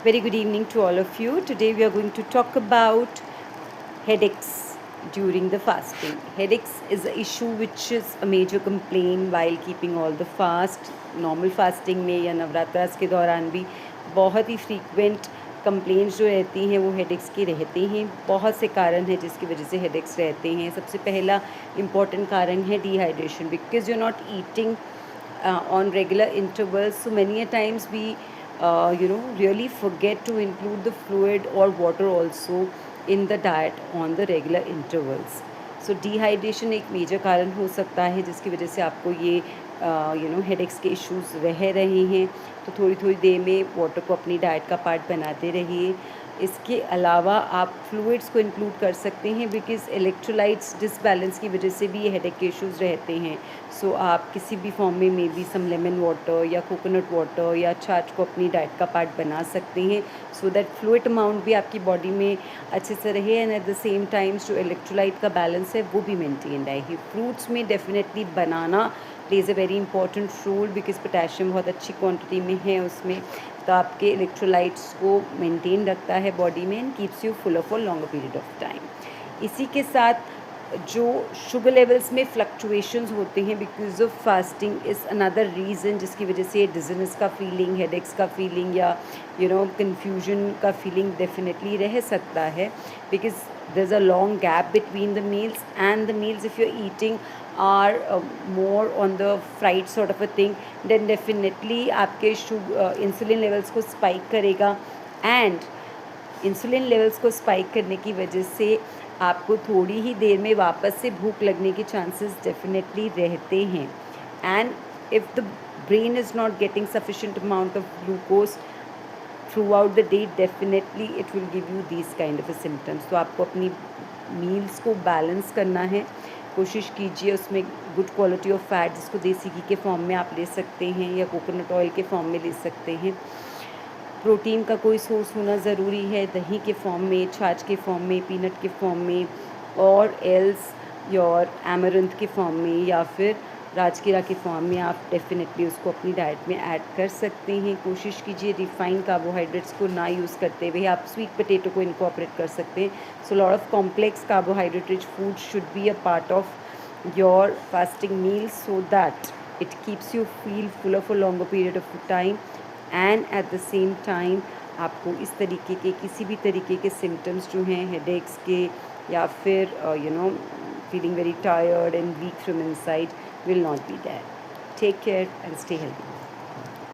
Very good evening to all of you. Today we are going to talk about headaches during the fasting. Headaches is an issue which is a major complaint while keeping all the fast. Normal fasting में या नवरात्रास के दौरान भी बहुत ही frequent complaints जो रहती हैं वो हेडेक्स की रहती हैं. बहुत से कारण हैं जिसकी वजह से हेडेक्स रहते हैं. सबसे पहला इम्पॉर्टेंट कारण है dehydration, because you not eating on regular intervals, so many a times we really forget to include the fluid or water also in the diet on the regular intervals. So dehydration एक major कारण हो सकता है जिसकी वजह से आपको ये हेडेक्स के इश्यूज रह रहे हैं. तो थोड़ी थोड़ी देर में वाटर को अपनी डाइट का पार्ट बनाते रहिए. इसके अलावा आप फ्लूइड्स को इंक्लूड कर सकते हैं, बिकॉज़ इलेक्ट्रोलाइट्स डिसबैलेंस की वजह से भी ये हेडेक के इश्यूज़ रहते हैं. सो आप किसी भी फॉर्म में may be some lemon water या कोकोनट वाटर या छाछ को अपनी डाइट का पार्ट बना सकते हैं, सो दैट फ्लूइड अमाउंट भी आपकी बॉडी में अच्छे से रहे and at the same times जो इलेक्ट्रोलाइट का बैलेंस है वो भी मेंटेन रहे. फ्रूट्स में definitely banana plays a very important role, because potassium बहुत अच्छी क्वांटिटी में है उसमें, तो आपके इलेक्ट्रोलाइट्स को मेंटेन रखता है बॉडी में and keeps you full for longer period of time. इसी के साथ जो शुगर लेवल्स में फ्लक्चुएशंस होते हैं because of fasting is another reason जिसकी वजह से डिजीनेस का फीलिंग, हेडेक्स का फीलिंग या कन्फ्यूजन का फीलिंग डेफिनेटली रह सकता है, because there's a long gap between the meals, and the meals if you're eating are more on the fried sort of a thing, then definitely आपके insulin levels को spike करेगा, and insulin levels को spike करने की वजह से आपको थोड़ी ही देर में वापस से भूख लगने के चांसेस डेफिनेटली रहते हैं. And if the brain is not getting sufficient amount of glucose throughout the day, definitely it will give you these kind of symptoms. तो आपको अपनी मील्स को बैलेंस करना है. कोशिश कीजिए उसमें गुड क्वालिटी ऑफ फैट, जिसको देसी घी के फॉर्म में आप ले सकते हैं या कोकोनट ऑयल के फॉर्म में ले सकते हैं. प्रोटीन का कोई सोर्स होना ज़रूरी है, दही के फॉर्म में, छाछ के फॉर्म में, पीनट के फॉर्म में, और एल्स योर एमरंथ के फॉर्म में या फिर राजकीरा के फॉर्म में आप डेफिनेटली उसको अपनी डाइट में ऐड कर सकते हैं. कोशिश कीजिए रिफाइंड कार्बोहाइड्रेट्स को ना यूज़ करते हुए आप स्वीट पोटैटो को इनकॉर्पोरेट कर सकते हैं. So lot of complex carbohydrate rich food should be a part of your fasting meal, so that it keeps you feel full for longer period of time, and at the same time आपको इस तरीके के किसी भी तरीके के symptoms जो हैं हेडेक्स के या फिर feeling very tired and weak from inside will not be there. Take care and stay healthy.